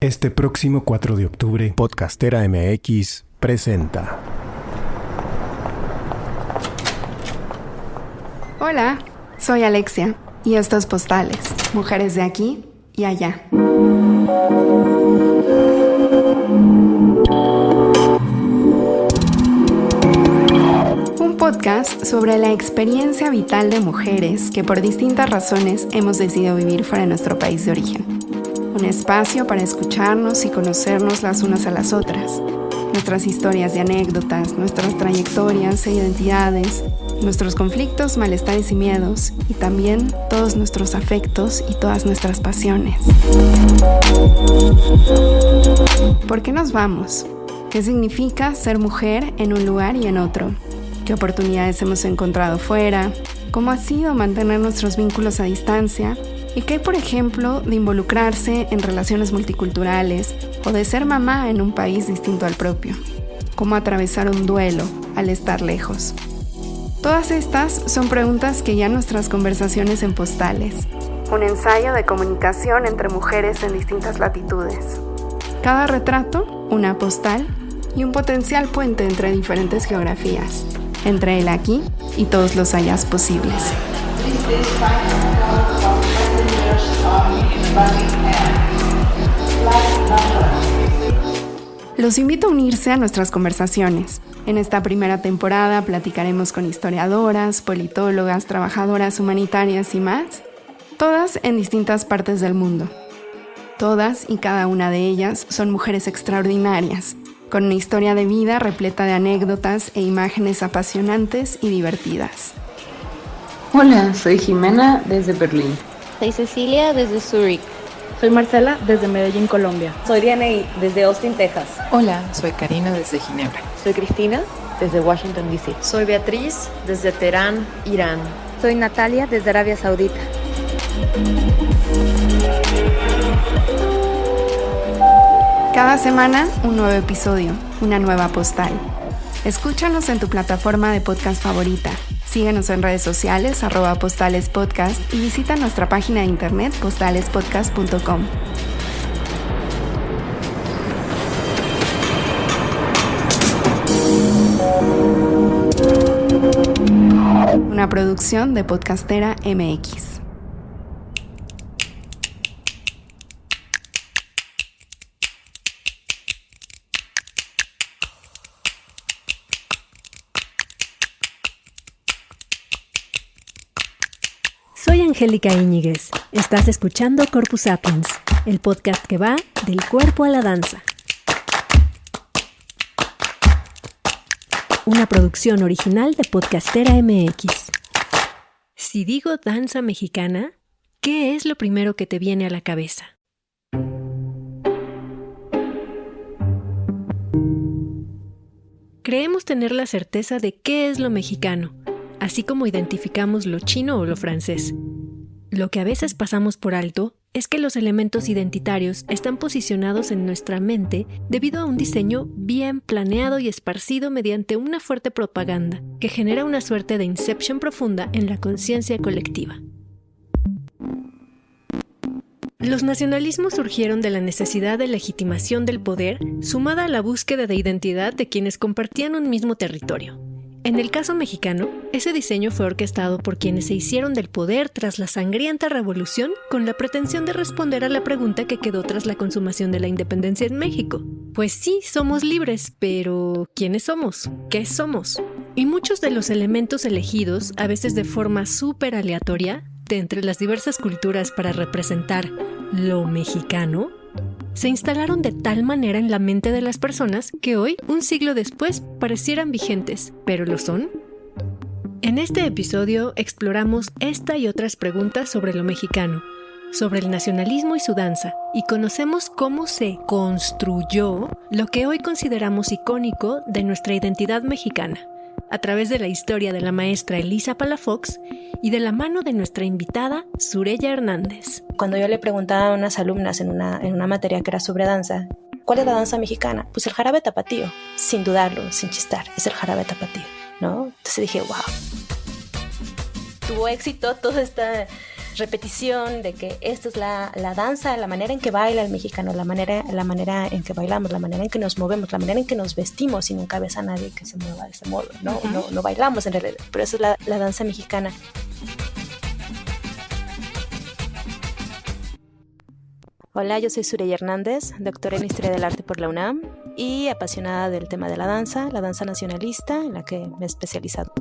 Este próximo 4 de octubre, Podcastera MX presenta. Hola, soy Alexia y estos Postales, mujeres de aquí y allá. Un podcast sobre la experiencia vital de mujeres que por distintas razones hemos decidido vivir fuera de nuestro país de origen. Un espacio para escucharnos y conocernos las unas a las otras. Nuestras historias y anécdotas, nuestras trayectorias e identidades, nuestros conflictos, malestares y miedos, y también todos nuestros afectos y todas nuestras pasiones. ¿Por qué nos vamos? ¿Qué significa ser mujer en un lugar y en otro? ¿Qué oportunidades hemos encontrado fuera? ¿Cómo ha sido mantener nuestros vínculos a distancia? ¿Y qué hay, por ejemplo, de involucrarse en relaciones multiculturales o de ser mamá en un país distinto al propio? ¿Cómo atravesar un duelo al estar lejos? Todas estas son preguntas que ya nuestras conversaciones en Postales. Un ensayo de comunicación entre mujeres en distintas latitudes. Cada retrato, una postal y un potencial puente entre diferentes geografías, entre el aquí y todos los allás posibles. Los invito a unirse a nuestras conversaciones. En esta primera temporada platicaremos con historiadoras, politólogas, trabajadoras humanitarias y más, todas en distintas partes del mundo. Todas y cada una de ellas son mujeres extraordinarias, con una historia de vida repleta de anécdotas e imágenes apasionantes y divertidas. Hola, soy Jimena desde Berlín. Soy Cecilia desde Zúrich. Soy Marcela desde Medellín, Colombia. Soy Dianey desde Austin, Texas. Hola, soy Karina desde Ginebra. Soy Cristina desde Washington, D.C. Soy Beatriz desde Teherán, Irán. Soy Natalia desde Arabia Saudita. Cada semana, un nuevo episodio, una nueva postal. Escúchanos en tu plataforma de podcast favorita. Síguenos en redes sociales, @postalespodcast, y visita nuestra página de internet postalespodcast.com. Una producción de Podcastera MX. Soy Angélica Íñiguez. Estás escuchando Corpus Sapiens, el podcast que va del cuerpo a la danza. Una producción original de Podcastera MX. Si digo danza mexicana, ¿qué es lo primero que te viene a la cabeza? Creemos tener la certeza de qué es lo mexicano, así como identificamos lo chino o lo francés. Lo que a veces pasamos por alto es que los elementos identitarios están posicionados en nuestra mente debido a un diseño bien planeado y esparcido mediante una fuerte propaganda que genera una suerte de inception profunda en la conciencia colectiva. Los nacionalismos surgieron de la necesidad de legitimación del poder, sumada a la búsqueda de identidad de quienes compartían un mismo territorio. En el caso mexicano, ese diseño fue orquestado por quienes se hicieron del poder tras la sangrienta revolución con la pretensión de responder a la pregunta que quedó tras la consumación de la independencia en México. Pues sí, somos libres, pero ¿quiénes somos? ¿Qué somos? Y muchos de los elementos elegidos, a veces de forma súper aleatoria, de entre las diversas culturas para representar lo mexicano, se instalaron de tal manera en la mente de las personas que hoy, un siglo después, parecieran vigentes, ¿pero lo son? En este episodio exploramos esta y otras preguntas sobre lo mexicano, sobre el nacionalismo y su danza, y conocemos cómo se construyó lo que hoy consideramos icónico de nuestra identidad mexicana, a través de la historia de la maestra Elisa Palafox y de la mano de nuestra invitada Sureya Hernández. Cuando yo le preguntaba a unas alumnas en una materia que era sobre danza, ¿cuál es la danza mexicana? Pues el jarabe tapatío, sin dudarlo, sin chistar, es el jarabe tapatío, ¿no? Entonces dije, wow. Tuvo éxito toda esta repetición de que esta es la danza, la manera en que baila el mexicano, la manera en que bailamos, la manera en que nos movemos, la manera en que nos vestimos, y nunca ves a nadie que se mueva de ese modo, ¿no? No bailamos en realidad, pero eso es la danza mexicana. Hola, yo soy Surey Hernández, doctora en Historia del Arte por la UNAM y apasionada del tema de la danza nacionalista, en la que me he especializado.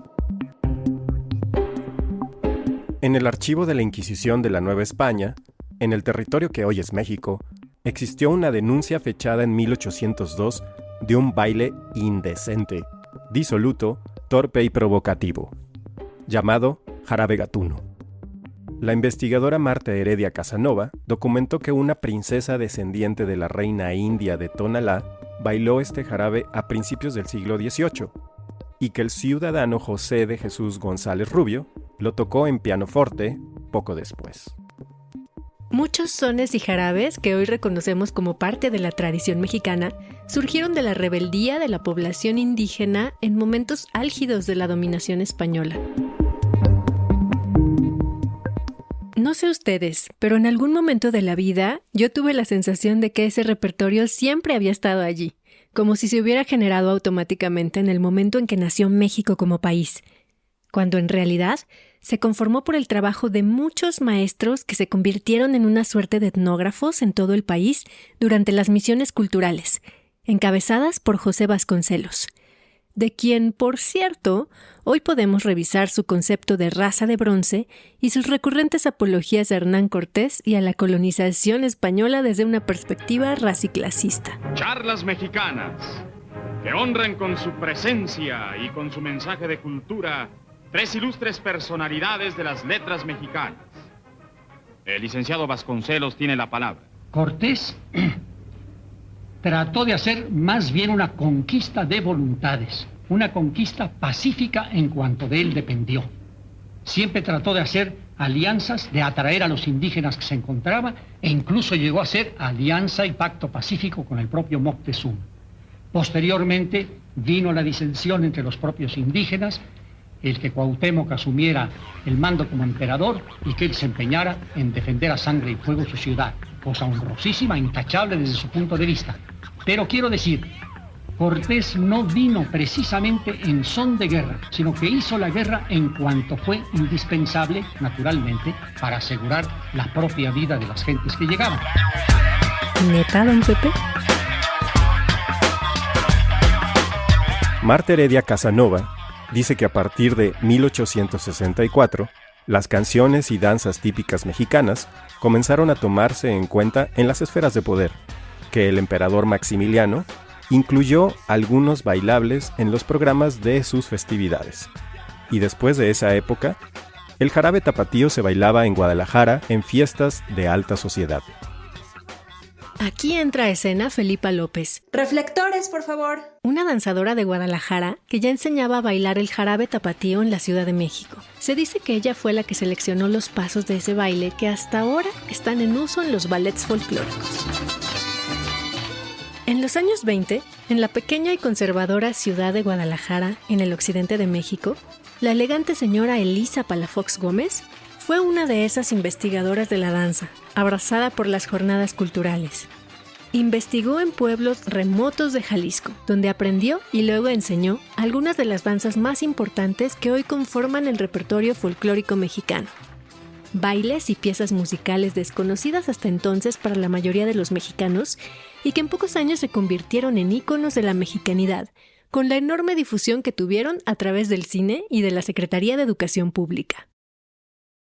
En el archivo de la Inquisición de la Nueva España, en el territorio que hoy es México, existió una denuncia fechada en 1802 de un baile indecente, disoluto, torpe y provocativo, llamado jarabe gatuno. La investigadora Marta Heredia Casanova documentó que una princesa descendiente de la reina india de Tonalá bailó este jarabe a principios del siglo XVIII y que el ciudadano José de Jesús González Rubio lo tocó en pianoforte poco después. Muchos sones y jarabes que hoy reconocemos como parte de la tradición mexicana surgieron de la rebeldía de la población indígena en momentos álgidos de la dominación española. No sé ustedes, pero en algún momento de la vida yo tuve la sensación de que ese repertorio siempre había estado allí, como si se hubiera generado automáticamente en el momento en que nació México como país, cuando en realidad se conformó por el trabajo de muchos maestros que se convirtieron en una suerte de etnógrafos en todo el país durante las misiones culturales, encabezadas por José Vasconcelos, de quien, por cierto, hoy podemos revisar su concepto de raza de bronce y sus recurrentes apologías a Hernán Cortés y a la colonización española desde una perspectiva raciclasista. Charlas mexicanas, que honran con su presencia y con su mensaje de cultura tres ilustres personalidades de las letras mexicanas. El licenciado Vasconcelos tiene la palabra. Cortés trató de hacer más bien una conquista de voluntades, una conquista pacífica en cuanto de él dependió. Siempre trató de hacer alianzas, de atraer a los indígenas que se encontraba, e incluso llegó a hacer alianza y pacto pacífico con el propio Moctezuma. Posteriormente vino la disensión entre los propios indígenas, el que Cuauhtémoc asumiera el mando como emperador y que él se empeñara en defender a sangre y fuego su ciudad, cosa honrosísima, intachable desde su punto de vista. Pero quiero decir, Cortés no vino precisamente en son de guerra, sino que hizo la guerra en cuanto fue indispensable, naturalmente, para asegurar la propia vida de las gentes que llegaban. ¿Neta, don Pepe? Marta Heredia Casanova dice que a partir de 1864, las canciones y danzas típicas mexicanas comenzaron a tomarse en cuenta en las esferas de poder, que el emperador Maximiliano incluyó algunos bailables en los programas de sus festividades. Y después de esa época, el jarabe tapatío se bailaba en Guadalajara en fiestas de alta sociedad. Aquí entra a escena Felipa López. Reflectores, por favor. Una danzadora de Guadalajara que ya enseñaba a bailar el jarabe tapatío en la Ciudad de México. Se dice que ella fue la que seleccionó los pasos de ese baile que hasta ahora están en uso en los ballets folclóricos. En los años 20, en la pequeña y conservadora ciudad de Guadalajara, en el occidente de México, la elegante señora Elisa Palafox Gómez fue una de esas investigadoras de la danza, abrazada por las jornadas culturales. Investigó en pueblos remotos de Jalisco, donde aprendió y luego enseñó algunas de las danzas más importantes que hoy conforman el repertorio folclórico mexicano. Bailes y piezas musicales desconocidas hasta entonces para la mayoría de los mexicanos y que en pocos años se convirtieron en íconos de la mexicanidad, con la enorme difusión que tuvieron a través del cine y de la Secretaría de Educación Pública.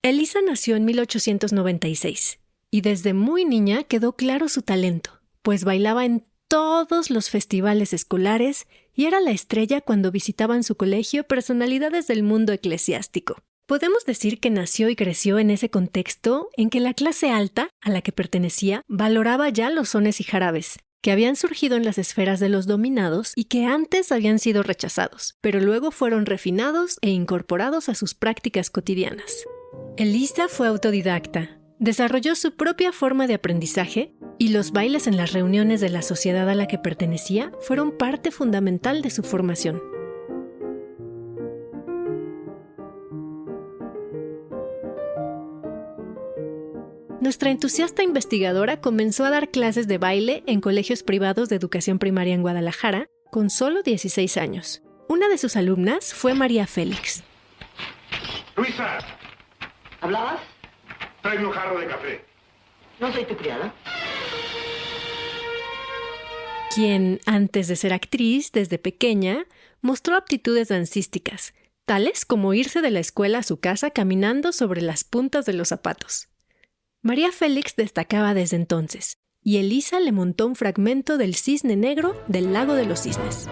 Elisa nació en 1896 y desde muy niña quedó claro su talento, pues bailaba en todos los festivales escolares y era la estrella cuando visitaban su colegio personalidades del mundo eclesiástico. Podemos decir que nació y creció en ese contexto en que la clase alta, a la que pertenecía, valoraba ya los sones y jarabes, que habían surgido en las esferas de los dominados y que antes habían sido rechazados, pero luego fueron refinados e incorporados a sus prácticas cotidianas. Elisa fue autodidacta, desarrolló su propia forma de aprendizaje y los bailes en las reuniones de la sociedad a la que pertenecía fueron parte fundamental de su formación. nuestra entusiasta investigadora comenzó a dar clases de baile en colegios privados de educación primaria en Guadalajara con solo 16 años. Una de sus alumnas fue María Félix. Luisa. ¿Hablabas? Tráeme un jarro de café. No soy tu criada. Quien, antes de ser actriz, desde pequeña, mostró aptitudes dancísticas, tales como irse de la escuela a su casa caminando sobre las puntas de los zapatos. María Félix destacaba desde entonces, y Elisa le montó un fragmento del Cisne Negro del Lago de los Cisnes.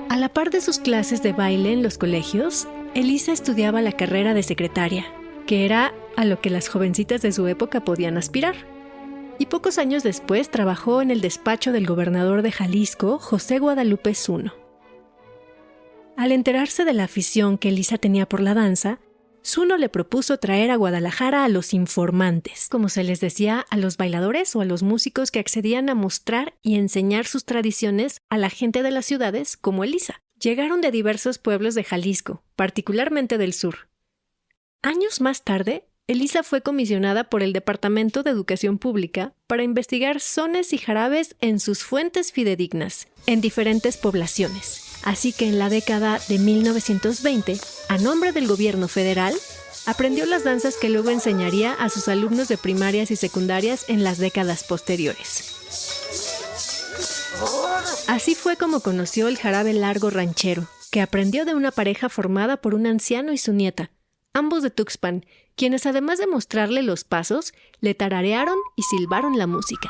A la par de sus clases de baile en los colegios, Elisa estudiaba la carrera de secretaria, que era a lo que las jovencitas de su época podían aspirar. Y pocos años después trabajó en el despacho del gobernador de Jalisco, José Guadalupe Zuno. Al enterarse de la afición que Elisa tenía por la danza, Zuno le propuso traer a Guadalajara a los informantes, como se les decía a los bailadores o a los músicos que accedían a mostrar y enseñar sus tradiciones a la gente de las ciudades como Elisa. Llegaron de diversos pueblos de Jalisco, particularmente del sur. Años más tarde, Elisa fue comisionada por el Departamento de Educación Pública para investigar sones y jarabes en sus fuentes fidedignas, en diferentes poblaciones. Así que en la década de 1920, a nombre del gobierno federal, aprendió las danzas que luego enseñaría a sus alumnos de primarias y secundarias en las décadas posteriores. Así fue como conoció el jarabe largo ranchero, que aprendió de una pareja formada por un anciano y su nieta, ambos de Tuxpan, quienes además de mostrarle los pasos, le tararearon y silbaron la música.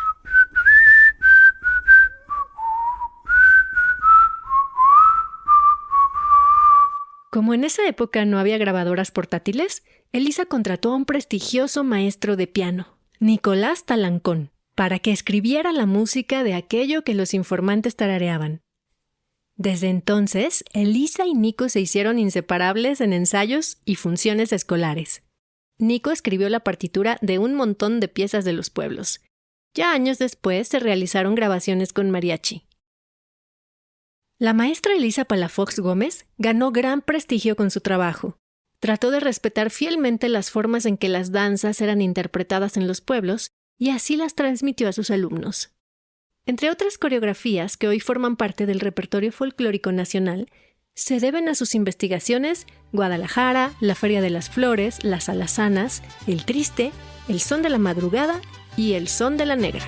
Como en esa época no había grabadoras portátiles, Elisa contrató a un prestigioso maestro de piano, Nicolás Talancón, para que escribiera la música de aquello que los informantes tarareaban. Desde entonces, Elisa y Nico se hicieron inseparables en ensayos y funciones escolares. Nico escribió la partitura de un montón de piezas de los pueblos. Ya años después se realizaron grabaciones con mariachi. La maestra Elisa Palafox Gómez ganó gran prestigio con su trabajo. Trató de respetar fielmente las formas en que las danzas eran interpretadas en los pueblos y así las transmitió a sus alumnos. Entre otras coreografías que hoy forman parte del repertorio folclórico nacional, se deben a sus investigaciones Guadalajara, la Feria de las Flores, las Alazanas, el Triste, el Son de la Madrugada y el Son de la Negra.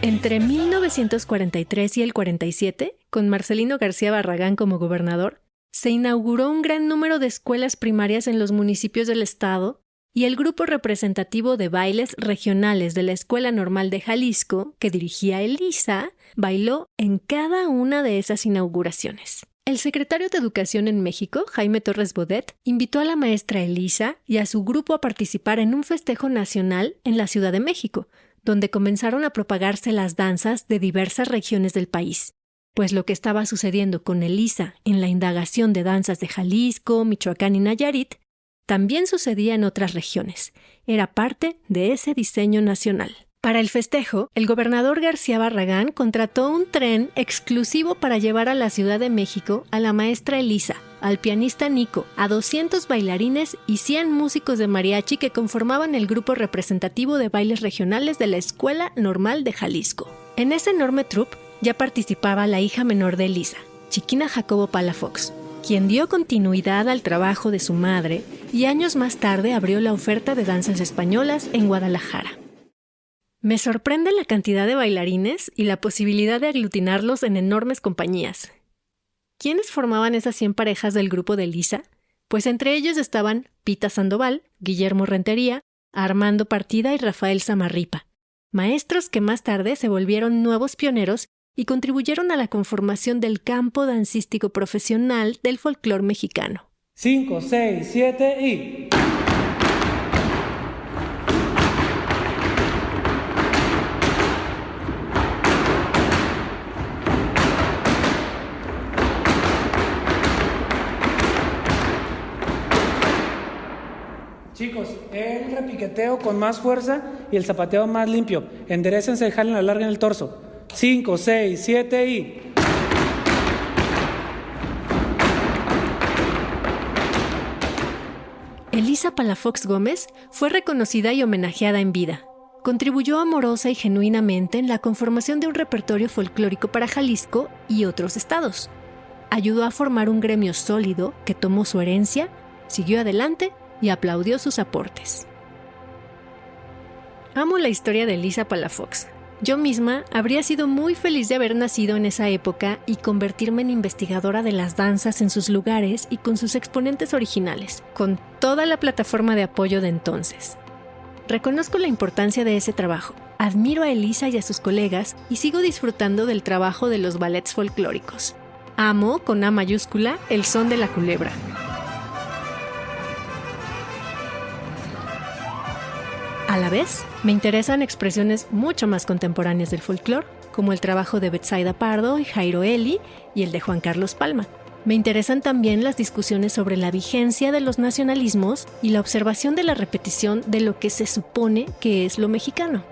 Entre 1943 y el 47, con Marcelino García Barragán como gobernador, se inauguró un gran número de escuelas primarias en los municipios del estado y el grupo representativo de bailes regionales de la Escuela Normal de Jalisco, que dirigía Elisa, bailó en cada una de esas inauguraciones. El secretario de Educación en México, Jaime Torres Bodet, invitó a la maestra Elisa y a su grupo a participar en un festejo nacional en la Ciudad de México, donde comenzaron a propagarse las danzas de diversas regiones del país. Pues lo que estaba sucediendo con Elisa en la indagación de danzas de Jalisco, Michoacán y Nayarit, también sucedía en otras regiones. Era parte de ese diseño nacional. Para el festejo, el gobernador García Barragán contrató un tren exclusivo para llevar a la Ciudad de México a la maestra Elisa, al pianista Nico, a 200 bailarines y 100 músicos de mariachi que conformaban el grupo representativo de bailes regionales de la Escuela Normal de Jalisco. En ese enorme troupe ya participaba la hija menor de Elisa, Chiquina Jacobo Palafox, quien dio continuidad al trabajo de su madre y años más tarde abrió la oferta de danzas españolas en Guadalajara. Me sorprende la cantidad de bailarines y la posibilidad de aglutinarlos en enormes compañías. ¿Quiénes formaban esas 100 parejas del grupo de Elisa? Pues entre ellos estaban Pita Sandoval, Guillermo Rentería, Armando Partida y Rafael Samarripa, maestros que más tarde se volvieron nuevos pioneros y contribuyeron a la conformación del campo dancístico profesional del folclore mexicano. 5, 6, 7 y... Chicos, el repiqueteo con más fuerza y el zapateo más limpio. Enderécense y jalen la larga en el torso. 5, 6, 7 y... Elisa Palafox Gómez fue reconocida y homenajeada en vida. Contribuyó amorosa y genuinamente en la conformación de un repertorio folclórico para Jalisco y otros estados. Ayudó a formar un gremio sólido que tomó su herencia, siguió adelante y aplaudió sus aportes. Amo la historia de Elisa Palafox. Yo misma habría sido muy feliz de haber nacido en esa época y convertirme en investigadora de las danzas en sus lugares y con sus exponentes originales, con toda la plataforma de apoyo de entonces. Reconozco la importancia de ese trabajo, admiro a Elisa y a sus colegas y sigo disfrutando del trabajo de los ballets folclóricos. Amo, con A mayúscula, el son de la culebra. A la vez, me interesan expresiones mucho más contemporáneas del folclore, como el trabajo de Betsaida Pardo y Jairo Eli y el de Juan Carlos Palma. Me interesan también las discusiones sobre la vigencia de los nacionalismos y la observación de la repetición de lo que se supone que es lo mexicano.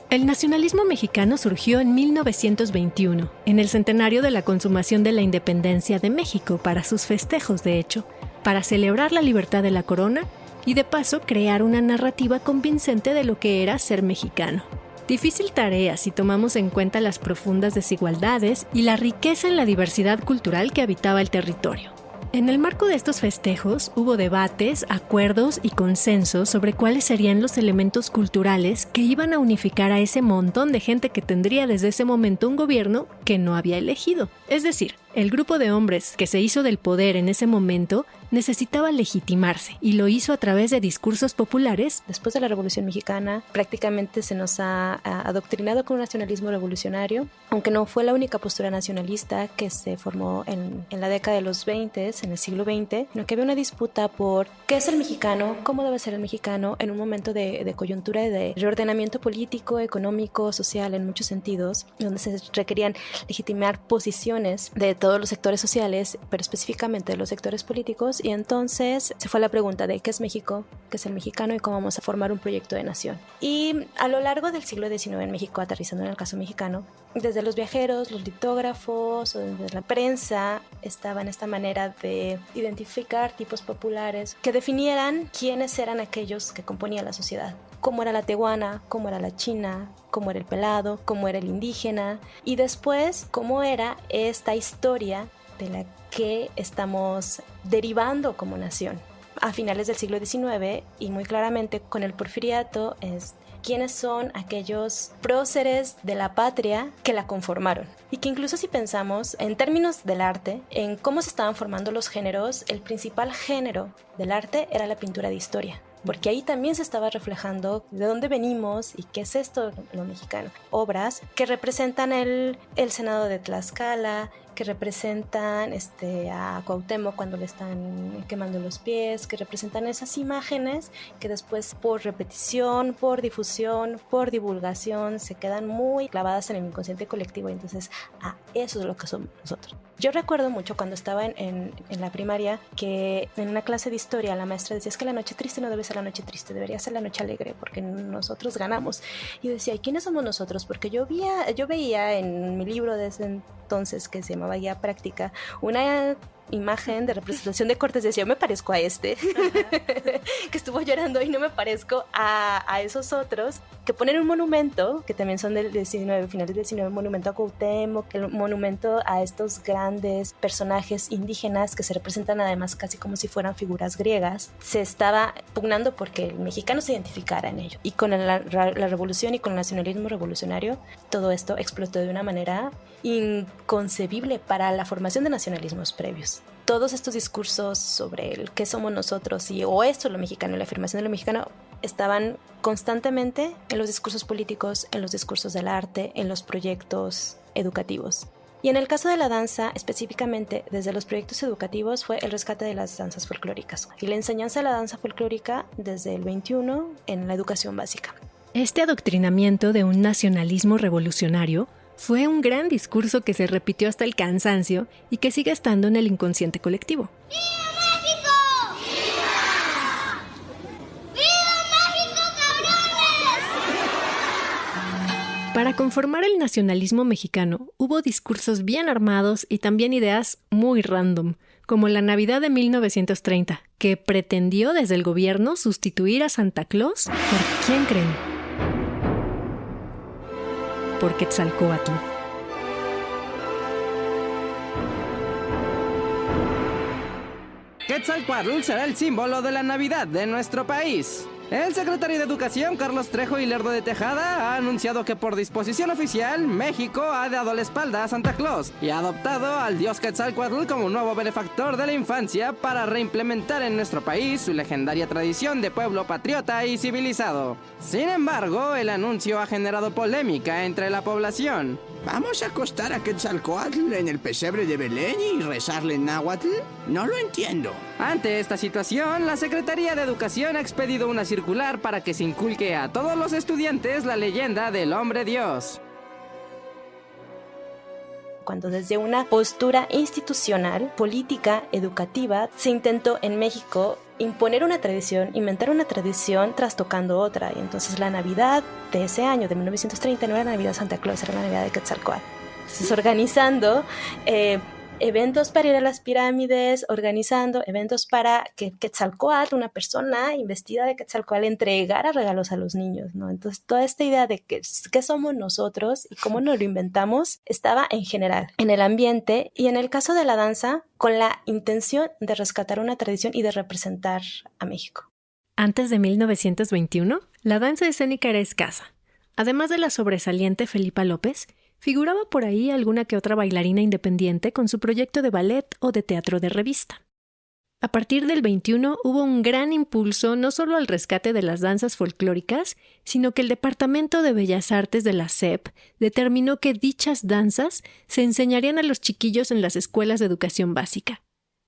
El nacionalismo mexicano surgió en 1921, en el centenario de la consumación de la independencia de México, para sus festejos, de hecho, para celebrar la libertad de la corona y de paso crear una narrativa convincente de lo que era ser mexicano. Difícil tarea si tomamos en cuenta las profundas desigualdades y la riqueza en la diversidad cultural que habitaba el territorio. En el marco de estos festejos hubo debates, acuerdos y consensos sobre cuáles serían los elementos culturales que iban a unificar a ese montón de gente que tendría desde ese momento un gobierno que no había elegido. Es decir, el grupo de hombres que se hizo del poder en ese momento necesitaba legitimarse y lo hizo a través de discursos populares. Después de la Revolución Mexicana, prácticamente se nos ha adoctrinado con un nacionalismo revolucionario, aunque no fue la única postura nacionalista que se formó en la década de los 20, en el siglo XX, sino que había una disputa por qué es el mexicano, cómo debe ser el mexicano en un momento de coyuntura y de reordenamiento político, económico, social, en muchos sentidos, donde se requerían legitimar posiciones de todos los sectores sociales, pero específicamente de los sectores políticos. Y entonces se fue la pregunta de qué es México, qué es el mexicano y cómo vamos a formar un proyecto de nación. Y a lo largo del siglo XIX en México, aterrizando en el caso mexicano, desde los viajeros, los litógrafos o desde la prensa estaban esta manera de identificar tipos populares que definieran quiénes eran aquellos que componían la sociedad. Cómo era la tehuana, cómo era la china, cómo era el pelado, cómo era el indígena y después cómo era esta historia de la que estamos derivando como nación. A finales del siglo XIX y muy claramente con el porfiriato es quiénes son aquellos próceres de la patria que la conformaron. Y que incluso si pensamos en términos del arte, en cómo se estaban formando los géneros, el principal género del arte era la pintura de historia. Porque ahí también se estaba reflejando de dónde venimos y qué es esto lo mexicano. Obras que representan el Senado de Tlaxcala, que representan a Cuauhtémoc cuando le están quemando los pies, que representan esas imágenes que después por repetición, por difusión, por divulgación se quedan muy clavadas en el inconsciente colectivo y entonces eso es lo que somos nosotros. Yo recuerdo mucho cuando estaba en la primaria que en una clase de historia la maestra decía es que la noche triste no debe ser la noche triste, debería ser la noche alegre porque nosotros ganamos. Y yo decía, ¿y quiénes somos nosotros? Porque yo veía en mi libro de ese entonces que se llamaba Guía Práctica una imagen de representación de Cortés, decía, yo me parezco a este que estuvo llorando y no me parezco a esos otros que ponen un monumento que también son del 19, finales del 19, monumento a Cuauhtémoc, el monumento a estos grandes personajes indígenas que se representan además casi como si fueran figuras griegas. Se estaba pugnando porque el mexicano se identificara en ello y con la revolución y con el nacionalismo revolucionario todo esto explotó de una manera inconcebible para la formación de nacionalismos previos. Todos estos discursos sobre el qué somos nosotros o esto es lo mexicano, la afirmación de lo mexicano, estaban constantemente en los discursos políticos, en los discursos del arte, en los proyectos educativos. Y en el caso de la danza, específicamente desde los proyectos educativos, fue el rescate de las danzas folclóricas y la enseñanza de la danza folclórica desde el 21 en la educación básica. Este adoctrinamiento de un nacionalismo revolucionario fue un gran discurso que se repitió hasta el cansancio y que sigue estando en el inconsciente colectivo. ¡Viva México! ¡Viva! Para conformar el nacionalismo mexicano, hubo discursos bien armados y también ideas muy random, como la Navidad de 1930, que pretendió desde el gobierno sustituir a Santa Claus por ¿quién creen? Por Quetzalcóatl. Quetzalcóatl será el símbolo de la Navidad de nuestro país. El secretario de Educación, Carlos Trejo y Lerdo de Tejada, ha anunciado que por disposición oficial, México ha dado la espalda a Santa Claus y ha adoptado al dios Quetzalcóatl como nuevo benefactor de la infancia para reimplementar en nuestro país su legendaria tradición de pueblo patriota y civilizado. Sin embargo, el anuncio ha generado polémica entre la población. ¿Vamos a acostar a Quetzalcóatl en el pesebre de Belén y rezarle en náhuatl? No lo entiendo. Ante esta situación, la Secretaría de Educación ha expedido una circular para que se inculque a todos los estudiantes la leyenda del hombre Dios. Cuando desde una postura institucional, política, educativa, se intentó en México imponer una tradición, inventar una tradición trastocando otra. Y entonces la Navidad de ese año, de 1930, no era la Navidad de Santa Claus, era la Navidad de Quetzalcóatl. Entonces organizando eventos para ir a las pirámides, organizando eventos para que Quetzalcóatl, una persona investida de Quetzalcóatl, entregara regalos a los niños, ¿no? Entonces toda esta idea de qué somos nosotros y cómo nos lo inventamos estaba en general en el ambiente, y en el caso de la danza con la intención de rescatar una tradición y de representar a México. Antes de 1921, la danza escénica era escasa. Además de la sobresaliente Felipa López, figuraba por ahí alguna que otra bailarina independiente con su proyecto de ballet o de teatro de revista. A partir del 21 hubo un gran impulso no solo al rescate de las danzas folclóricas, sino que el Departamento de Bellas Artes de la SEP determinó que dichas danzas se enseñarían a los chiquillos en las escuelas de educación básica.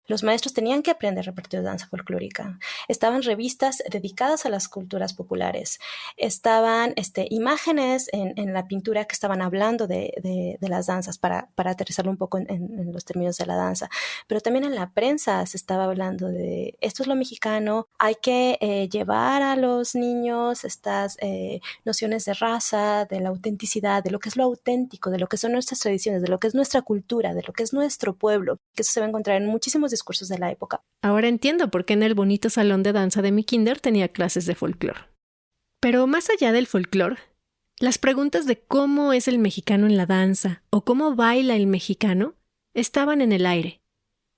Los maestros tenían que aprender repertorio de danza folclórica. Estaban revistas dedicadas a las culturas populares. Estaban imágenes en la pintura que estaban hablando de las danzas para aterrizarlo un poco en los términos de la danza. Pero también en la prensa se estaba hablando de esto es lo mexicano. Hay que llevar a los niños estas nociones de raza, de la autenticidad, de lo que es lo auténtico, de lo que son nuestras tradiciones, de lo que es nuestra cultura, de lo que es nuestro pueblo. Que eso se va a encontrar en muchísimos discursos de la época. Ahora entiendo por qué en el bonito salón de danza de mi kinder tenía clases de folclore. Pero más allá del folclore, las preguntas de cómo es el mexicano en la danza o cómo baila el mexicano estaban en el aire.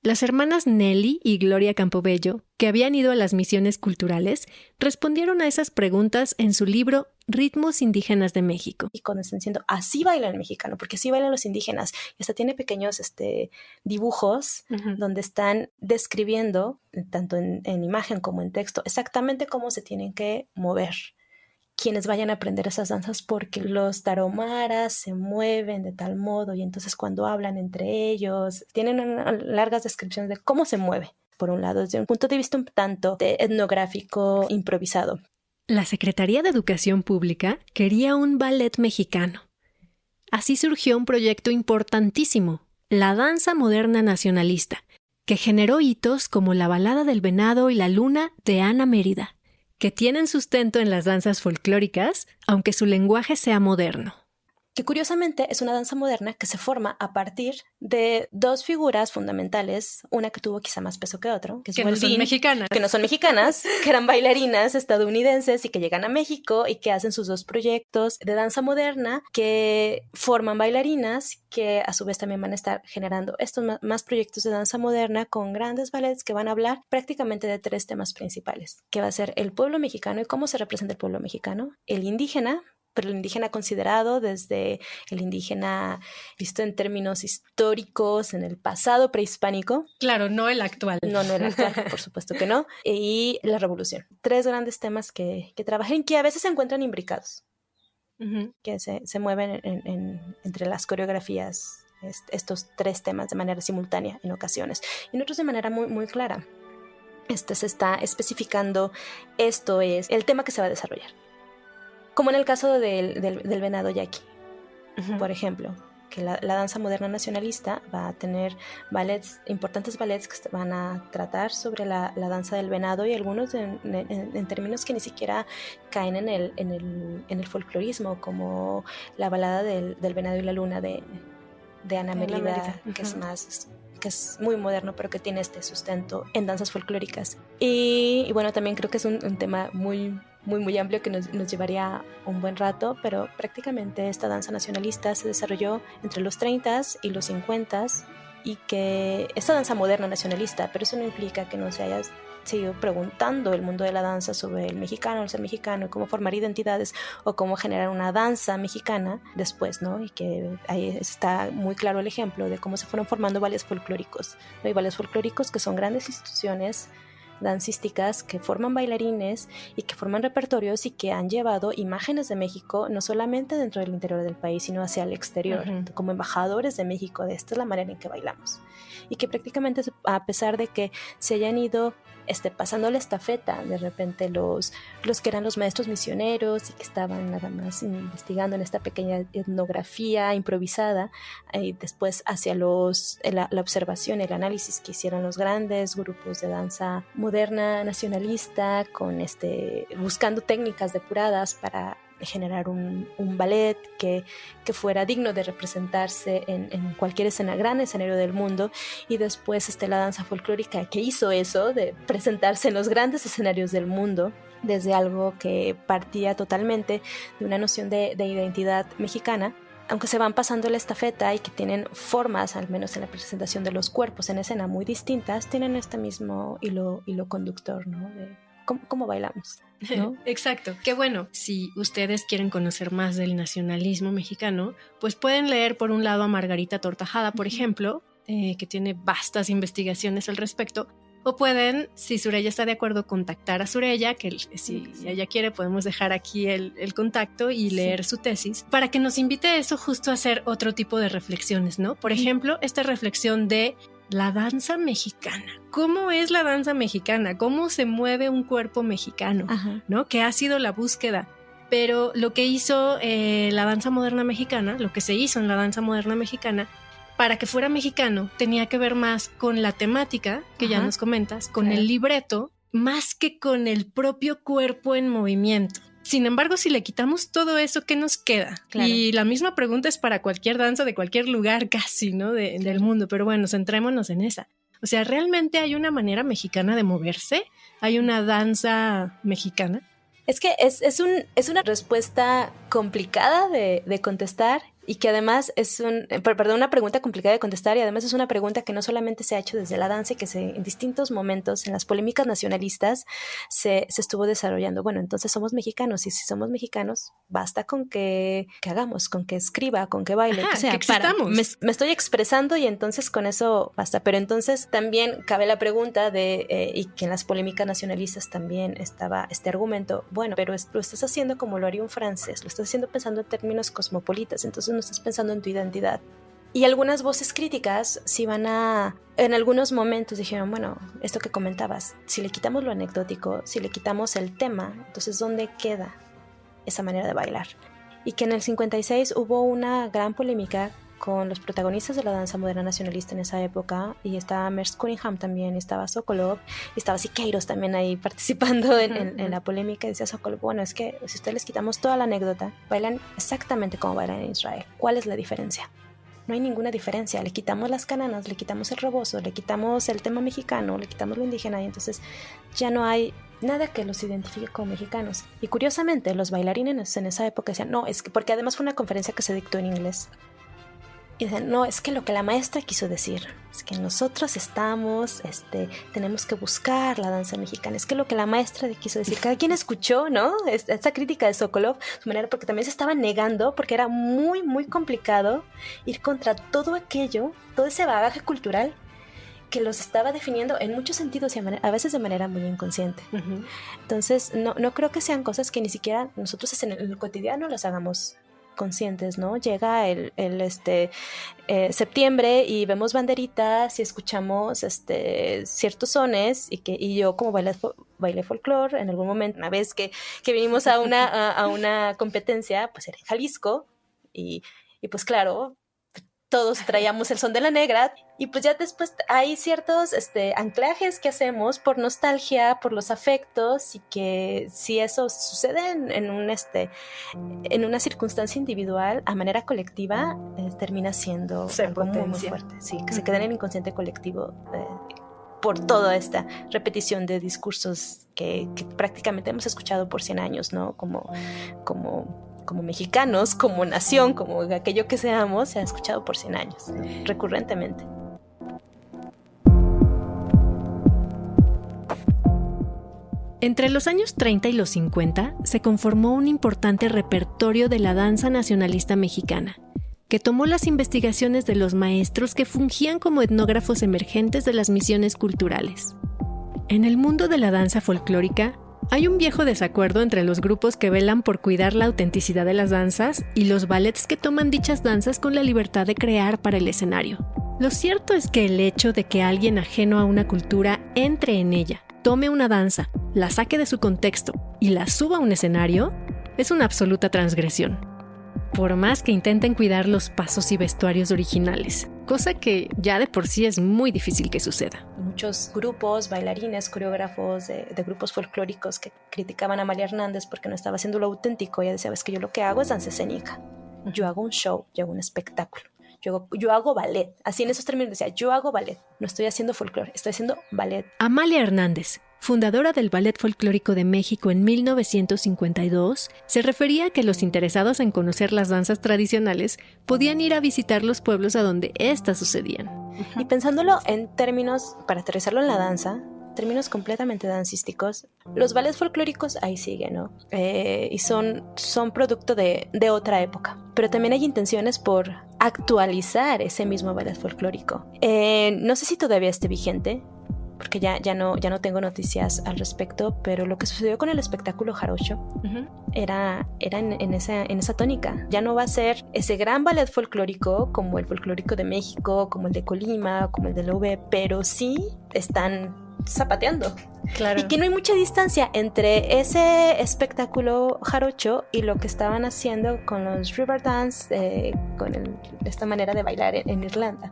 Las hermanas Nelly y Gloria Campobello, que habían ido a las misiones culturales, respondieron a esas preguntas en su libro Ritmos Indígenas de México. Y cuando están diciendo, así baila el mexicano, porque así bailan los indígenas. Y hasta tiene pequeños dibujos donde están describiendo, tanto en imagen como en texto, exactamente cómo se tienen que mover quienes vayan a aprender esas danzas, porque los tarahumaras se mueven de tal modo y entonces cuando hablan entre ellos tienen largas descripciones de cómo se mueve, por un lado, desde un punto de vista un tanto etnográfico improvisado. La Secretaría de Educación Pública quería un ballet mexicano. Así surgió un proyecto importantísimo, la danza moderna nacionalista, que generó hitos como la balada del venado y la luna de Ana Mérida, que tienen sustento en las danzas folclóricas, aunque su lenguaje sea moderno. Que curiosamente es una danza moderna que se forma a partir de dos figuras fundamentales, una que tuvo quizá más peso que otro, que no son mexicanas. Que no son mexicanas, que eran bailarinas estadounidenses y que llegan a México y que hacen sus dos proyectos de danza moderna, que forman bailarinas, que a su vez también van a estar generando estos más proyectos de danza moderna con grandes ballets que van a hablar prácticamente de tres temas principales, que va a ser el pueblo mexicano y cómo se representa el pueblo mexicano, el indígena, pero el indígena considerado desde el indígena visto en términos históricos, en el pasado prehispánico. Claro, no el actual. No el actual, por supuesto que no. Y la revolución. Tres grandes temas que trabajan, que a veces se encuentran imbricados, que se mueven entre las coreografías, estos tres temas de manera simultánea en ocasiones, y en otros de manera muy, muy clara. Se está especificando, esto es el tema que se va a desarrollar. Como en el caso del venado yaqui, por ejemplo. que la danza moderna nacionalista va a tener importantes ballets que van a tratar sobre la danza del venado, y algunos en términos que ni siquiera caen en el folclorismo, como la balada del venado y la luna de Ana Mérida, que es muy moderno, pero que tiene este sustento en danzas folclóricas. Y bueno, también creo que es un tema muy amplio que nos llevaría un buen rato, pero prácticamente esta danza nacionalista se desarrolló entre los 30s y los 50s, y que esta danza moderna nacionalista, pero eso no implica que no se haya seguido preguntando el mundo de la danza sobre el mexicano, el ser mexicano, y cómo formar identidades o cómo generar una danza mexicana después, ¿no? Y que ahí está muy claro el ejemplo de cómo se fueron formando ballets folclóricos. Hay ballets folclóricos que son grandes instituciones dancísticas que forman bailarines y que forman repertorios y que han llevado imágenes de México no solamente dentro del interior del país, sino hacia el exterior, como embajadores de México, de esta es la manera en que bailamos. Y que prácticamente, a pesar de que se hayan ido pasando la estafeta, de repente los que eran los maestros misioneros y que estaban nada más investigando en esta pequeña etnografía improvisada, y después hacia la observación, el análisis que hicieron los grandes grupos de danza moderna nacionalista, buscando técnicas depuradas para generar un ballet que fuera digno de representarse en cualquier gran escenario del mundo, y después la danza folclórica que hizo eso de presentarse en los grandes escenarios del mundo desde algo que partía totalmente de una noción de identidad mexicana, aunque se van pasando la estafeta y que tienen formas, al menos en la presentación de los cuerpos en escena, muy distintas, tienen este mismo hilo conductor, ¿no? De cómo bailamos, ¿no? Exacto. Qué bueno. Si ustedes quieren conocer más del nacionalismo mexicano, pues pueden leer por un lado a Margarita Tortajada, por ejemplo, que tiene vastas investigaciones al respecto. O pueden, si Sureya está de acuerdo, contactar a Sureya, que si ella quiere podemos dejar aquí el contacto y leer su tesis, para que nos invite eso justo a hacer otro tipo de reflexiones, ¿no? Por ejemplo, esta reflexión de la danza mexicana. ¿Cómo es la danza mexicana? ¿Cómo se mueve un cuerpo mexicano? ¿No? Que ha sido la búsqueda. Pero lo que hizo la danza moderna mexicana, lo que se hizo en la danza moderna mexicana, para que fuera mexicano, tenía que ver más con la temática, que ya nos comentas, con el libreto, más que con el propio cuerpo en movimiento. Sin embargo, si le quitamos todo eso, ¿qué nos queda? Claro. Y la misma pregunta es para cualquier danza de cualquier lugar casi, ¿no? Del mundo. Pero bueno, centrémonos en esa. O sea, ¿realmente hay una manera mexicana de moverse? ¿Hay una danza mexicana? Es que es una respuesta complicada de contestar, y que además una pregunta complicada de contestar, y además es una pregunta que no solamente se ha hecho desde la danza y que en distintos momentos en las polémicas nacionalistas se estuvo desarrollando. Bueno, entonces somos mexicanos, y si somos mexicanos, basta con que hagamos, con que escriba, con que baile, o sea, que existamos. Me estoy expresando y entonces con eso basta. Pero entonces también cabe la pregunta y que en las polémicas nacionalistas también estaba este argumento, bueno, pero lo estás haciendo como lo haría un francés, lo estás haciendo pensando en términos cosmopolitas, entonces no estás pensando en tu identidad. Y algunas voces críticas en algunos momentos dijeron, bueno, esto que comentabas, si le quitamos lo anecdótico, si le quitamos el tema, entonces ¿dónde queda esa manera de bailar? Y que en el 56 hubo una gran polémica con los protagonistas de la danza moderna nacionalista en esa época, y estaba Merce Cunningham también, y estaba Sokolov, y estaba Siqueiros también ahí participando en la polémica, y decía Sokolov, bueno, es que si ustedes les quitamos toda la anécdota, bailan exactamente como bailan en Israel. ¿Cuál es la diferencia? No hay ninguna diferencia. Le quitamos las cananas, le quitamos el rebozo, le quitamos el tema mexicano, le quitamos lo indígena, y entonces ya no hay nada que los identifique como mexicanos. Y curiosamente, los bailarines en esa época decían, no, es que, porque además fue una conferencia que se dictó en inglés, y dicen, no, es que lo que la maestra quiso decir es que nosotros tenemos que buscar la danza mexicana. Es que lo que la maestra quiso decir, cada quien escuchó, ¿no? Esta crítica de Sokolov, su manera, porque también se estaba negando, porque era muy, muy complicado ir contra todo aquello, todo ese bagaje cultural que los estaba definiendo en muchos sentidos y a veces de manera muy inconsciente. Entonces, no creo que sean cosas que ni siquiera nosotros en el cotidiano las hagamos conscientes, ¿no? Llega el septiembre y vemos banderitas y escuchamos ciertos sones, y yo como bailé folclore en algún momento, una vez que vinimos a una competencia, pues era en Jalisco, y pues claro, todos traíamos el son de la negra, y pues ya después hay ciertos anclajes que hacemos por nostalgia, por los afectos, y que si eso sucede en una circunstancia individual, a manera colectiva, termina siendo algo muy fuerte, sí, que se queda en el inconsciente colectivo por toda esta repetición de discursos que prácticamente hemos escuchado por 100 años, ¿no? Como mexicanos, como nación, como aquello que seamos, se ha escuchado por 100 años, recurrentemente. Entre los años 30 y los 50 se conformó un importante repertorio de la danza nacionalista mexicana, que tomó las investigaciones de los maestros que fungían como etnógrafos emergentes de las misiones culturales. En el mundo de la danza folclórica, hay un viejo desacuerdo entre los grupos que velan por cuidar la autenticidad de las danzas y los ballets que toman dichas danzas con la libertad de crear para el escenario. Lo cierto es que el hecho de que alguien ajeno a una cultura entre en ella, tome una danza, la saque de su contexto y la suba a un escenario, es una absoluta transgresión. Por más que intenten cuidar los pasos y vestuarios originales, cosa que ya de por sí es muy difícil que suceda. Muchos grupos, bailarines, coreógrafos de grupos folclóricos que criticaban a Amalia Hernández porque no estaba haciendo lo auténtico. Ella decía, es que yo lo que hago es danza escénica. Yo hago un show, yo hago un espectáculo. Yo hago ballet. Así en esos términos decía, yo hago ballet. No estoy haciendo folclore, estoy haciendo ballet. Amalia Hernández, fundadora del Ballet Folclórico de México en 1952, se refería a que los interesados en conocer las danzas tradicionales podían ir a visitar los pueblos a donde éstas sucedían. Y pensándolo en términos, para aterrizarlo en la danza, términos completamente dancísticos, los ballets folclóricos ahí siguen, ¿no? Y son producto de otra época. Pero también hay intenciones por actualizar ese mismo ballet folclórico. No sé si todavía esté vigente, porque ya no tengo noticias al respecto, pero lo que sucedió con el espectáculo jarocho era en esa tónica. Ya no va a ser ese gran ballet folclórico como el folclórico de México, como el de Colima, como el de la UB, pero sí están zapateando. Claro. Y que no hay mucha distancia entre ese espectáculo jarocho y lo que estaban haciendo con los river dance, con esta manera de bailar en Irlanda,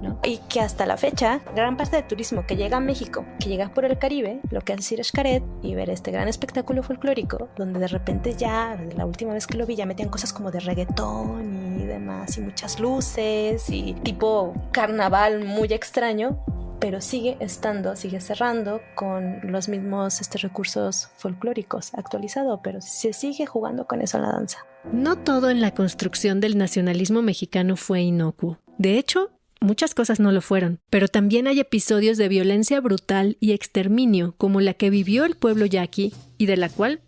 ¿no? Y que hasta la fecha, gran parte del turismo que llega a México, que llega por el Caribe, lo que hace es ir a Xcaret y ver este gran espectáculo folclórico, donde de repente ya, la última vez que lo vi, ya metían cosas como de reggaetón y demás, y muchas luces, y tipo carnaval muy extraño, pero sigue cerrando con los mismos recursos folclóricos, actualizado, pero se sigue jugando con eso en la danza. No todo en la construcción del nacionalismo mexicano fue inocuo. De hecho, muchas cosas no lo fueron, pero también hay episodios de violencia brutal y exterminio, como la que vivió el pueblo yaqui y de la cual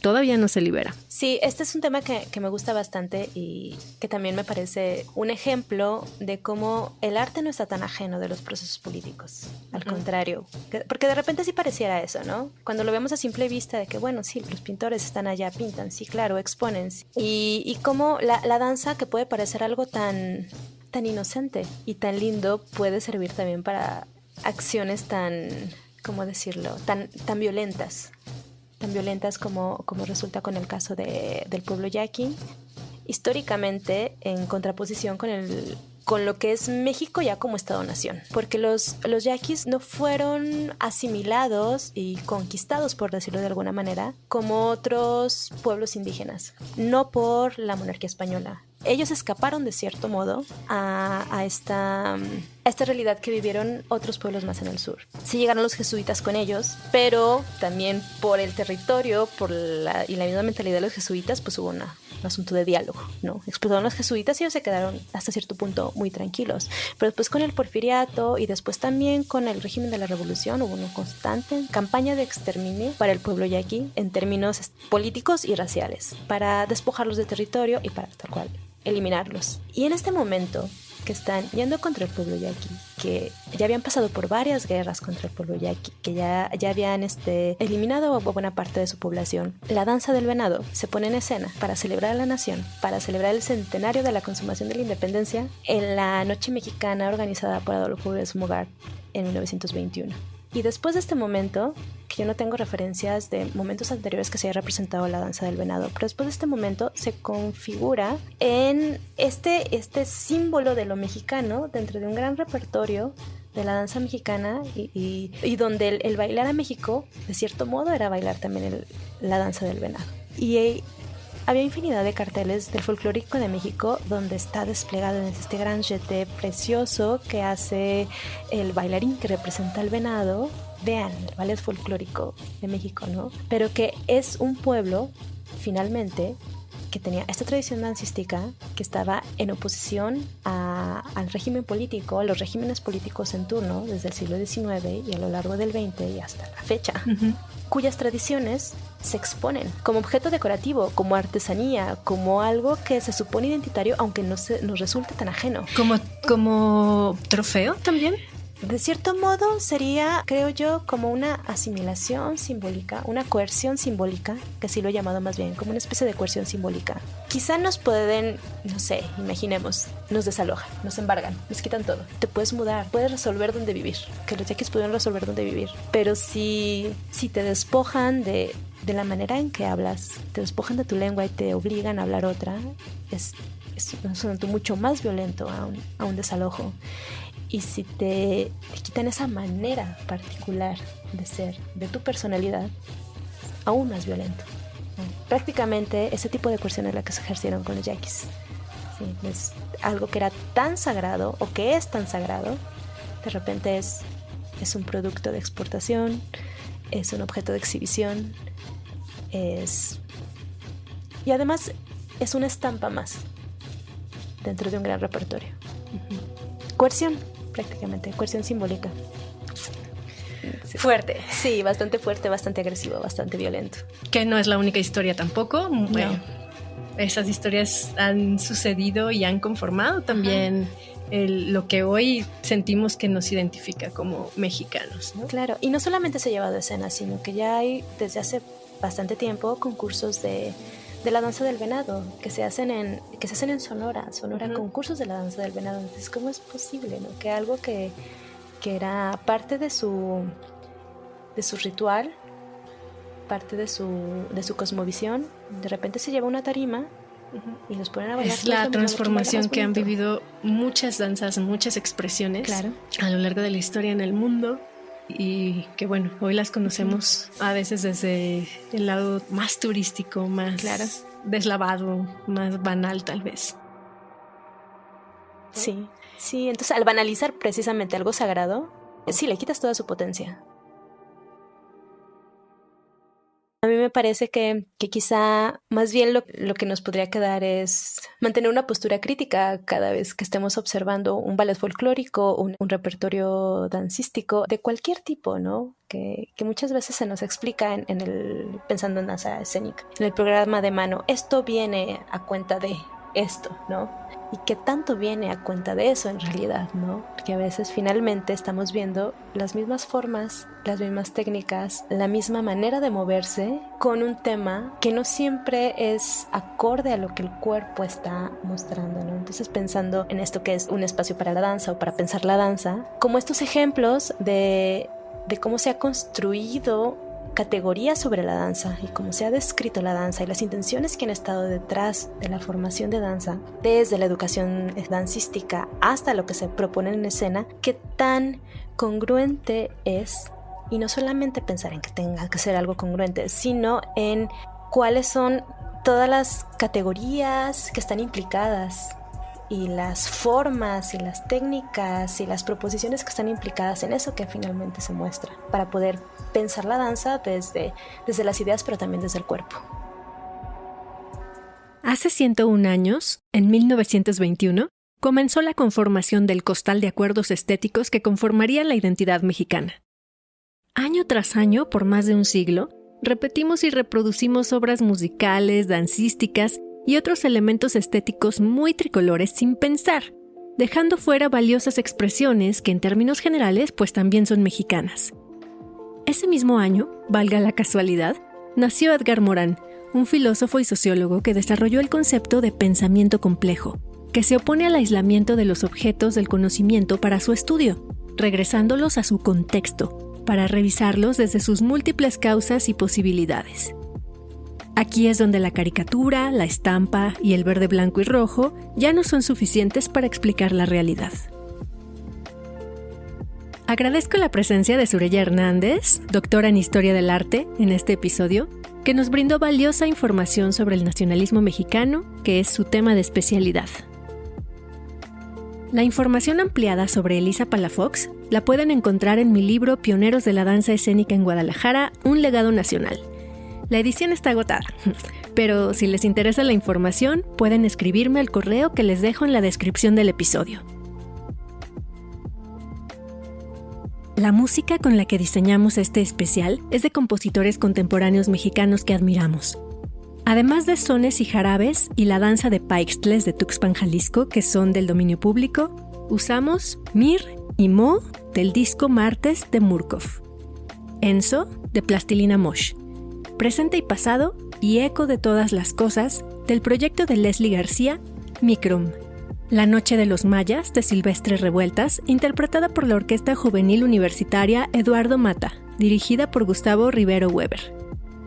todavía no se libera. Sí, este es un tema que me gusta bastante y que también me parece un ejemplo de cómo el arte no está tan ajeno de los procesos políticos. Al contrario, porque de repente sí pareciera eso, ¿no? Cuando lo vemos a simple vista de que, bueno, sí, los pintores están allá, pintan, sí, claro, exponen. Y cómo la danza, que puede parecer algo tan inocente y tan lindo, puede servir también para acciones tan, ¿cómo decirlo?, tan violentas. Tan violentas como resulta con el caso del pueblo yaqui, históricamente en contraposición con lo que es México ya como Estado-nación, porque los yaquis no fueron asimilados y conquistados, por decirlo de alguna manera, como otros pueblos indígenas, no por la monarquía española. Ellos escaparon de cierto modo a esta realidad que vivieron otros pueblos más en el sur. Sí llegaron los jesuitas con ellos, pero también por el territorio y la misma mentalidad de los jesuitas, pues hubo un asunto de diálogo, ¿no? Explotaron los jesuitas y ellos se quedaron hasta cierto punto muy tranquilos. Pero después con el porfiriato y después también con el régimen de la revolución hubo una constante campaña de exterminio para el pueblo yaqui en términos políticos y raciales, para despojarlos de territorio y para tal cual eliminarlos. Y en este momento que están yendo contra el pueblo yaqui, que ya habían pasado por varias guerras contra el pueblo yaqui, que ya habían eliminado a buena parte de su población, la danza del venado se pone en escena para celebrar a la nación, para celebrar el centenario de la consumación de la independencia en la Noche Mexicana organizada por Adolfo Gómez Mugar en 1921. Y después de este momento, que yo no tengo referencias de momentos anteriores que se haya representado la danza del venado, pero después de este momento se configura en este símbolo de lo mexicano dentro de un gran repertorio de la danza mexicana y donde el bailar a México, de cierto modo, era bailar también la danza del venado. Y había infinidad de carteles del folclórico de México donde está desplegado este gran jeté precioso que hace el bailarín que representa al venado. Vean, el ballet folclórico de México, ¿no? Pero que es un pueblo, finalmente, que tenía esta tradición dancística que estaba en oposición al régimen político, a los regímenes políticos en turno desde el siglo XIX y a lo largo del XX y hasta la fecha, cuyas tradiciones se exponen como objeto decorativo, como artesanía, como algo que se supone identitario, aunque nos resulte tan ajeno. ¿Como trofeo también? De cierto modo sería, creo yo, como una asimilación simbólica, una coerción simbólica, que sí lo he llamado más bien, como una especie de coerción simbólica. Quizá nos pueden, no sé, imaginemos, nos desalojan, nos embargan, nos quitan todo. Te puedes mudar, puedes resolver dónde vivir, que los yaquis pudieron resolver dónde vivir. Pero si te despojan de la manera en que hablas, te despojan de tu lengua y te obligan a hablar otra, es un asunto mucho más violento a un desalojo. Y si te quitan esa manera particular de ser, de tu personalidad, aún más violento. Prácticamente ese tipo de coerción es la que se ejercieron con los yaquis. Sí, es algo que era tan sagrado, o que es tan sagrado, de repente es un producto de exportación, es un objeto de exhibición, y además es una estampa más dentro de un gran repertorio. Coerción, prácticamente, coerción simbólica. Sí. Fuerte. Sí, bastante fuerte, bastante agresivo, bastante violento. Que no es la única historia tampoco. No. Bueno, esas historias han sucedido y han conformado también lo que hoy sentimos que nos identifica como mexicanos, ¿no? Claro, y no solamente se ha llevado a escena, sino que ya hay desde hace bastante tiempo concursos de la danza del venado que se hacen en Sonora, concursos de la danza del venado. Entonces, ¿cómo es posible, no? Que algo que era parte de su ritual, parte de su cosmovisión, de repente se lleva una tarima y los ponen a bailar? Es la transformación que han vivido muchas danzas, muchas expresiones a lo largo de la historia en el mundo. Y que bueno, hoy las conocemos a veces desde el lado más turístico, más deslavado, más banal tal vez. Sí, entonces al banalizar precisamente algo sagrado, sí, le quitas toda su potencia. A mí me parece que quizá más bien lo que nos podría quedar es mantener una postura crítica cada vez que estemos observando un ballet folclórico, un repertorio dancístico de cualquier tipo, ¿no? Que muchas veces se nos explica pensando en danza escénica, en el programa de mano, esto viene a cuenta de esto, ¿no? Y qué tanto viene a cuenta de eso en realidad, ¿no? Porque a veces finalmente estamos viendo las mismas formas, las mismas técnicas, la misma manera de moverse con un tema que no siempre es acorde a lo que el cuerpo está mostrando, ¿no? Entonces, pensando en esto que es un espacio para la danza o para pensar la danza, como estos ejemplos de cómo se ha construido categorías sobre la danza y cómo se ha descrito la danza y las intenciones que han estado detrás de la formación de danza, desde la educación dancística hasta lo que se propone en escena, qué tan congruente es, y no solamente pensar en que tenga que ser algo congruente, sino en cuáles son todas las categorías que están implicadas y las formas y las técnicas y las proposiciones que están implicadas en eso que finalmente se muestra, para poder pensar la danza desde las ideas, pero también desde el cuerpo. Hace 101 años, en 1921, comenzó la conformación del costal de acuerdos estéticos que conformarían la identidad mexicana. Año tras año, por más de un siglo, repetimos y reproducimos obras musicales, dancísticas y otros elementos estéticos muy tricolores sin pensar, dejando fuera valiosas expresiones que en términos generales pues también son mexicanas. Ese mismo año, valga la casualidad, nació Edgar Morin, un filósofo y sociólogo que desarrolló el concepto de pensamiento complejo, que se opone al aislamiento de los objetos del conocimiento para su estudio, regresándolos a su contexto, para revisarlos desde sus múltiples causas y posibilidades. Aquí es donde la caricatura, la estampa y el verde, blanco y rojo ya no son suficientes para explicar la realidad. Agradezco la presencia de Sureya Hernández, doctora en Historia del Arte, en este episodio, que nos brindó valiosa información sobre el nacionalismo mexicano, que es su tema de especialidad. La información ampliada sobre Elisa Palafox la pueden encontrar en mi libro Pioneros de la Danza Escénica en Guadalajara, un legado nacional. La edición está agotada, pero si les interesa la información, pueden escribirme al correo que les dejo en la descripción del episodio. La música con la que diseñamos este especial es de compositores contemporáneos mexicanos que admiramos. Además de sones y jarabes y la danza de Paixtles de Tuxpan, Jalisco, que son del dominio público, usamos Mir y Mo del disco Martes de Murkov, Enso de Plastilina Mosh, Presente y Pasado y Eco de Todas las Cosas del proyecto de Leslie García, Microm, La Noche de los Mayas de Silvestre Revueltas, interpretada por la Orquesta Juvenil Universitaria Eduardo Mata, dirigida por Gustavo Rivero Weber,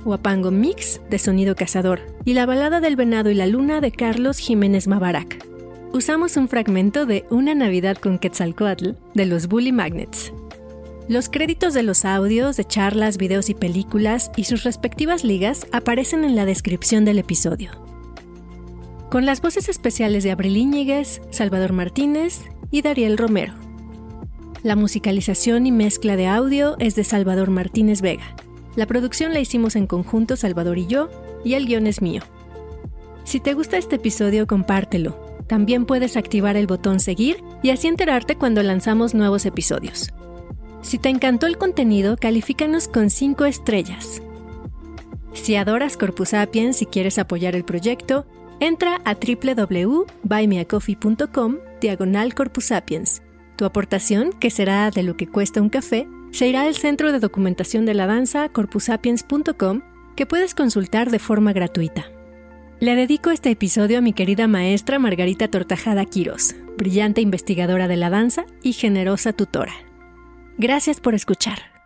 Huapango Mix de Sonido Cazador y La Balada del Venado y la Luna de Carlos Jiménez Mabarak. Usamos un fragmento de Una Navidad con Quetzalcóatl de los Bully Magnets. Los créditos de los audios, de charlas, videos y películas y sus respectivas ligas aparecen en la descripción del episodio. Con las voces especiales de Abril Íñiguez, Salvador Martínez y Dariel Romero. La musicalización y mezcla de audio es de Salvador Martínez Vega. La producción la hicimos en conjunto Salvador y yo, y el guión es mío. Si te gusta este episodio, compártelo. También puedes activar el botón seguir y así enterarte cuando lanzamos nuevos episodios. Si te encantó el contenido, califícanos con 5 estrellas. Si adoras Corpus Sapiens y quieres apoyar el proyecto, entra a www.buymeacoffee.com/Corpus Sapiens. Tu aportación, que será de lo que cuesta un café, se irá al Centro de Documentación de la Danza corpusapiens.com, que puedes consultar de forma gratuita. Le dedico este episodio a mi querida maestra Margarita Tortajada Quirós, brillante investigadora de la danza y generosa tutora. Gracias por escuchar.